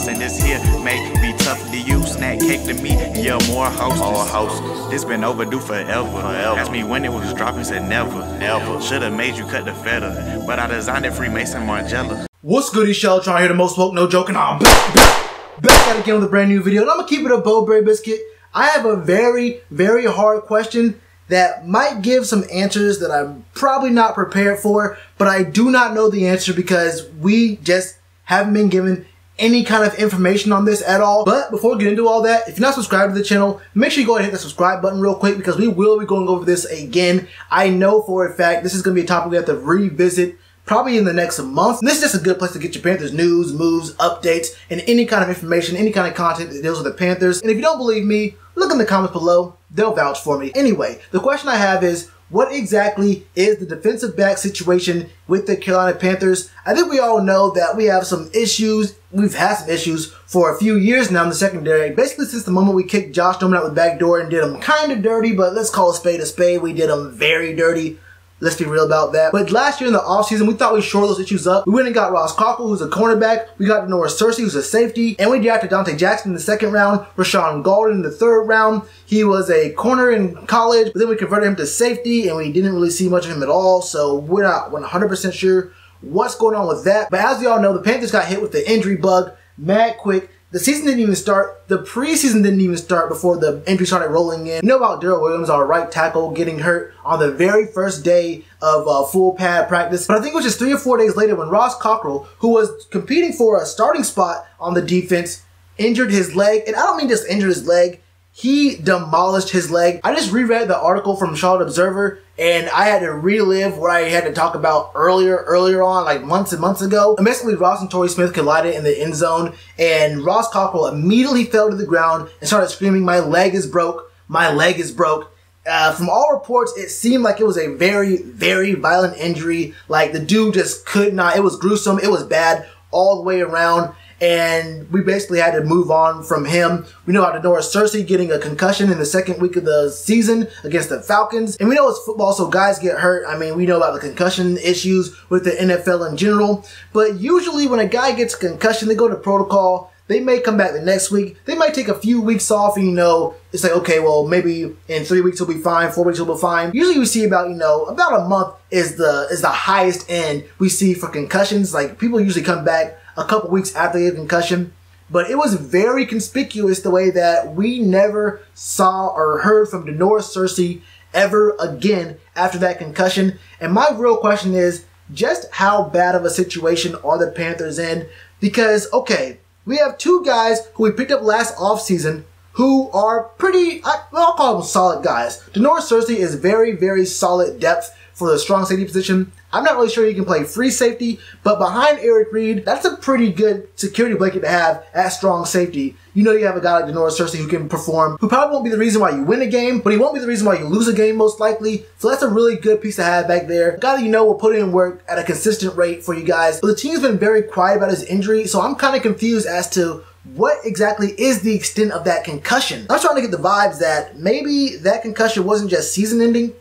and this here may be tough to you. Snack cake to me, yeah, more hostess. This been overdue forever. Asked me when it was dropping, said never. Should've made you cut the feta, but I designed it Freemason Margiela. What's good, it's Shellitronnn here, the most woke, no joking. I'm back at it again with a brand new video, and I'm gonna keep it a Bowberry biscuit. I have a very, very hard question that might give some answers that I'm probably not prepared for, but I do not know the answer because we just haven't been given any kind of information on this at all. But before we get into all that, if you're not subscribed to the channel, make sure you go ahead and hit the subscribe button real quick because we will be going over this again. I know for a fact this is going to be a topic we have to revisit probably in the next month. And this is just a good place to get your Panthers news, moves, updates, and any kind of information, any kind of content that deals with the Panthers. And if you don't believe me, look in the comments below. They'll vouch for me. Anyway, the question I have is, what exactly is the defensive back situation with the Carolina Panthers? I think we all know that we have some issues. We've had some issues for a few years now in the secondary. Basically since the moment we kicked Josh Norman out the back door and did him kind of dirty, but let's call a spade a spade. We did him very dirty. Let's be real about that. But last year in the offseason, we thought we shored those issues up. We went and got Cockrell, who's a cornerback. We got Da'Norris Searcy, who's a safety. And we drafted Dante Jackson in the second round. Rashawn Golden in the third round. He was a corner in college, but then we converted him to safety, and we didn't really see much of him at all. So we're not 100% sure what's going on with that. But as we all know, the Panthers got hit with the injury bug mad quick. The season didn't even start. The preseason didn't even start before the injury started rolling in. You know about Daryl Williams, our right tackle, getting hurt on the very first day of full pad practice. But I think it was just 3 or 4 days later when Cockrell, who was competing for a starting spot on the defense, injured his leg. And I don't mean just injured his leg. He demolished his leg. I just reread the article from Charlotte Observer, and I had to relive what I had to talk about earlier on, like months and months ago. And basically, Ross and Torrey Smith collided in the end zone, and Ross Cockrell immediately fell to the ground and started screaming, "My leg is broke, my leg is broke." From all reports, it seemed like it was a very, very violent injury. Like the dude just could not, it was gruesome, it was bad all the way around. And we basically had to move on from him. We know about Da'Norris Searcy getting a concussion in the second week of the season against the Falcons. And we know it's football, so guys get hurt. I mean, we know about the concussion issues with the NFL in general. But usually when a guy gets a concussion, they go to protocol. They may come back the next week. They might take a few weeks off and, you know, it's like, okay, well, maybe in 3 weeks he'll be fine, 4 weeks he'll be fine. Usually we see about, you know, about a month is the highest end we see for concussions. Like, people usually come back a couple weeks after they get a concussion. But it was very conspicuous the way that we never saw or heard from Da'Norris Searcy ever again after that concussion. And my real question is, just how bad of a situation are the Panthers in? Because, okay, we have two guys who we picked up last offseason who are pretty, I'll call them solid guys. Da'Norris Searcy is very, very solid depth for the strong safety position. I'm not really sure he can play free safety, but behind Eric Reed, that's a pretty good security blanket to have at strong safety. You know you have a guy like Da'Norris Searcy who can perform, who probably won't be the reason why you win a game, but he won't be the reason why you lose a game most likely. So that's a really good piece to have back there. A guy that you know will put in work at a consistent rate for you guys. But the team's been very quiet about his injury, so I'm kind of confused as to what exactly is the extent of that concussion. I'm starting to get the vibes that maybe that concussion wasn't just season ending.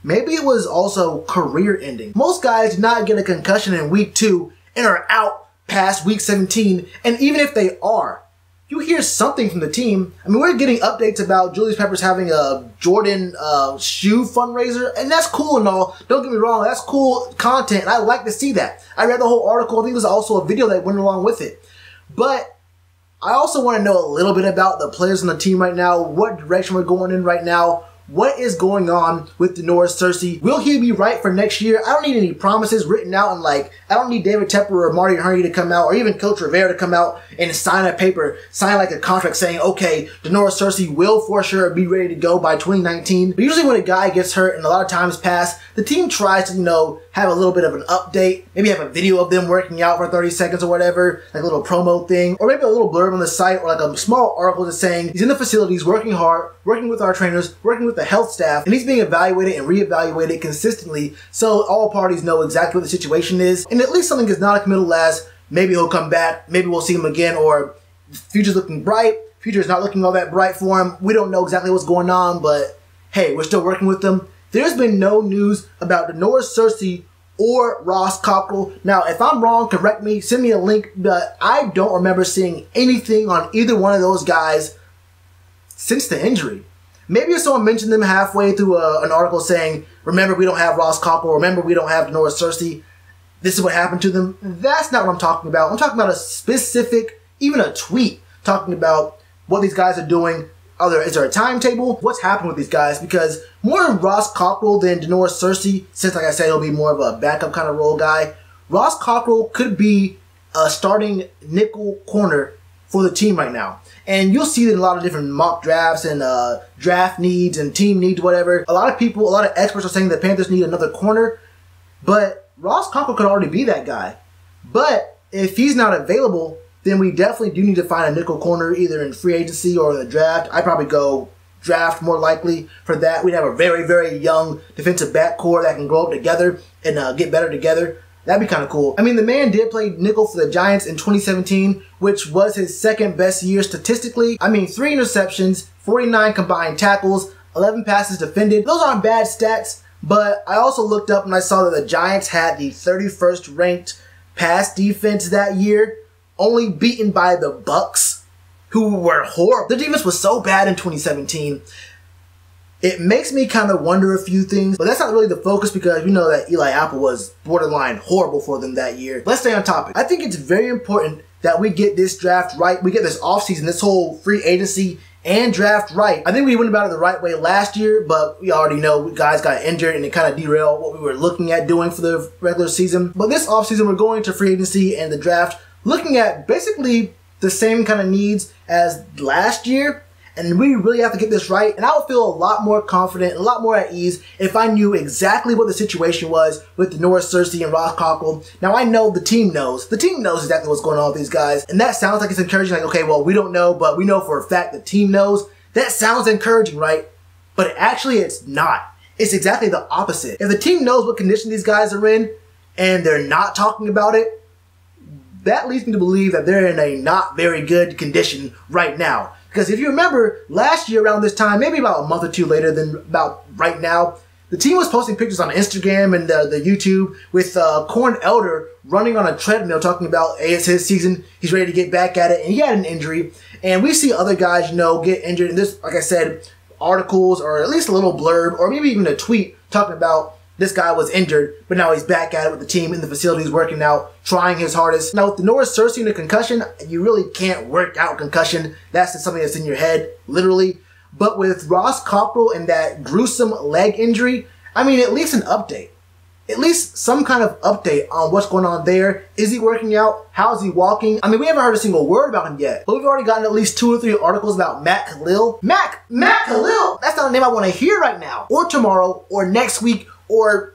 Maybe it was also career ending. Most guys do not get a concussion in week 2 and are out past week 17. And even if they are, you hear something from the team. I mean, we're getting updates about Julius Peppers having a Jordan shoe fundraiser, and that's cool and all. Don't get me wrong, that's cool content, and I like to see that. I read the whole article. I think there's also a video that went along with it. But I also want to know a little bit about the players on the team right now, what direction we're going in right now. What is going on with Da'Norris Searcy? Will he be right for next year? I don't need any promises written out, and like, I don't need David Tepper or Marty Hurney to come out, or even Coach Rivera to come out and sign a paper, sign like a contract saying, okay, Da'Norris Searcy will for sure be ready to go by 2019. But usually when a guy gets hurt and a lot of times pass, the team tries to, you know, have a little bit of an update, maybe have a video of them working out for 30 seconds or whatever, like a little promo thing, or maybe a little blurb on the site, or like a small article just saying he's in the facilities working hard, working with our trainers, working with the health staff, and he's being evaluated and reevaluated consistently so all parties know exactly what the situation is, and at least something is not a committal last. Maybe he'll come back, maybe we'll see him again, or the future's looking bright, future's not looking all that bright for him. We don't know exactly what's going on, but hey, we're still working with him. There's been no news about Da'Norris Searcy or Ross Cockrell. Now, if I'm wrong, correct me, send me a link, but I don't remember seeing anything on either one of those guys since the injury. Maybe if someone mentioned them halfway through an article saying, remember we don't have Ross Cockrell, remember we don't have Da'Norris Searcy, this is what happened to them. That's not what I'm talking about. I'm talking about a specific, even a tweet, talking about what these guys are doing. Is there a timetable? What's happening with these guys? Because more Ross Cockrell than Da'Norris Searcy, since like I said, he'll be more of a backup kind of role guy. Ross Cockrell could be a starting nickel corner for the team right now. And you'll see that in a lot of different mock drafts and draft needs and team needs, whatever. A lot of people, a lot of experts are saying the Panthers need another corner. But Ross Cockrell could already be that guy. But if he's not available, then we definitely do need to find a nickel corner either in free agency or in the draft. I'd probably go draft more likely for that. We'd have a very, very young defensive back core that can grow up together and get better together. That'd be kind of cool. I mean, the man did play nickel for the Giants in 2017, which was his second best year statistically. I mean, 3 interceptions, 49 combined tackles, 11 passes defended. Those aren't bad stats, but I also looked up and I saw that the Giants had the 31st ranked pass defense that year, only beaten by the Bucs, who were horrible. The defense was so bad in 2017. It makes me kind of wonder a few things, but that's not really the focus because we know that Eli Apple was borderline horrible for them that year. Let's stay on topic. I think it's very important that we get this draft right. We get this offseason, this whole free agency and draft right. I think we went about it the right way last year, but we already know guys got injured and it kind of derailed what we were looking at doing for the regular season. But this offseason, we're going to free agency and the draft looking at basically the same kind of needs as last year. And we really have to get this right. And I would feel a lot more confident, a lot more at ease if I knew exactly what the situation was with Da'Norris Searcy and Ross Cockrell. Now, I know the team knows. The team knows exactly what's going on with these guys. And that sounds like it's encouraging. Like, okay, well, we don't know, but we know for a fact the team knows. That sounds encouraging, right? But actually, it's not. It's exactly the opposite. If the team knows what condition these guys are in and they're not talking about it, that leads me to believe that they're in a not very good condition right now. Because if you remember, last year around this time, maybe about a month or two later than about right now, the team was posting pictures on Instagram and the YouTube with Corn Elder running on a treadmill talking about, hey, it's his season, he's ready to get back at it, and he had an injury. And we see other guys, get injured. And this, like I said, articles or at least a little blurb or maybe even a tweet talking about this guy was injured, but now he's back at it with the team in the facilities working out, trying his hardest. Now, with Da'Norris Searcy and a concussion, you really can't work out concussion. That's just something that's in your head, literally. But with Ross Cockrell and that gruesome leg injury, I mean, at least an update. At least some kind of update on what's going on there. Is he working out? How is he walking? I mean, we haven't heard a single word about him yet. But we've already gotten at least 2 or 3 articles about Matt Khalil. Matt Khalil! That's not a name I want to hear right now. Or tomorrow, or next week, or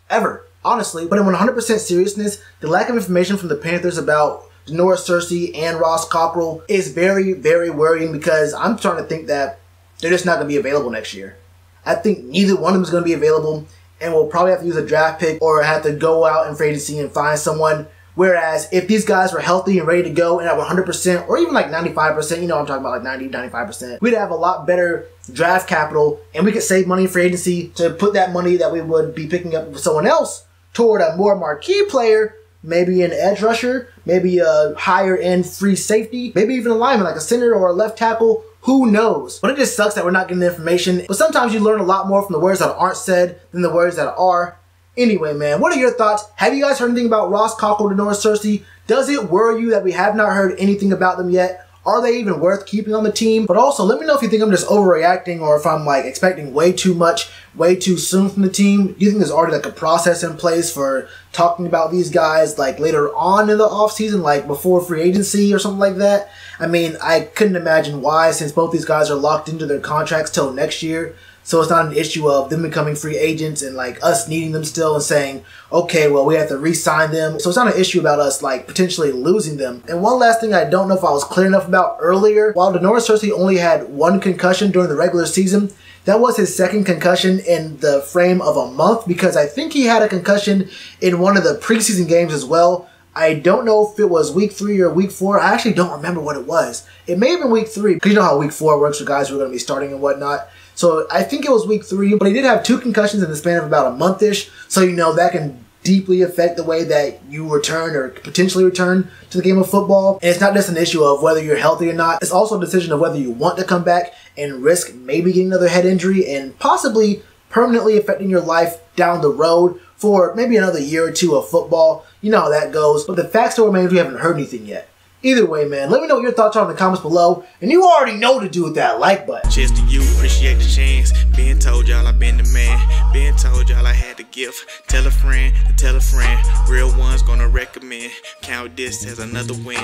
ever, honestly. But in 100% seriousness, the lack of information from the Panthers about Da'Norris Searcy and Ross Cockrell is very, very worrying because I'm starting to think that they're just not going to be available next year. I think neither one of them is going to be available, and we'll probably have to use a draft pick or have to go out in free agency and find someone. Whereas if these guys were healthy and ready to go and at 100% or even like 95%, I'm talking about like 90, 95%, we'd have a lot better draft capital and we could save money in free agency to put that money that we would be picking up with someone else toward a more marquee player, maybe an edge rusher, maybe a higher end free safety, maybe even a lineman like a center or a left tackle. Who knows? But it just sucks that we're not getting the information. But sometimes you learn a lot more from the words that aren't said than the words that are. Anyway, man, what are your thoughts? Have you guys heard anything about Ross Cockrell and Da'Norris Searcy? Does it worry you that we have not heard anything about them yet? Are they even worth keeping on the team? But also, let me know if you think I'm just overreacting or if I'm like expecting way too much, way too soon from the team. Do you think there's already like a process in place for talking about these guys like later on in the offseason, like before free agency or something like that? I mean, I couldn't imagine why, since both these guys are locked into their contracts till next year. So it's not an issue of them becoming free agents and like us needing them still and saying, okay, well, we have to re-sign them. So it's not an issue about us like potentially losing them. And one last thing I don't know if I was clear enough about earlier, while Da'Norris Searcy only had 1 concussion during the regular season, that was his 2nd concussion in the frame of a month because I think he had a concussion in one of the preseason games as well. I don't know if it was week 3 or week 4. I actually don't remember what it was. It may have been week 3 because you know how week 4 works for guys who are going to be starting and whatnot. So I think it was week 3, but he did have 2 concussions in the span of about a month-ish. So, you know, that can deeply affect the way that you return or potentially return to the game of football. And it's not just an issue of whether you're healthy or not. It's also a decision of whether you want to come back and risk maybe getting another head injury and possibly permanently affecting your life down the road for maybe another year or 2 of football. You know how that goes. But the fact still remains we haven't heard anything yet. Either way, man, let me know what your thoughts are in the comments below. And you already know to do with that like button. Cheers to you, appreciate the chance. Been told y'all I been the man. Been told y'all I had the gift. Tell a friend to tell a friend. Real ones gonna recommend. Count this as another win.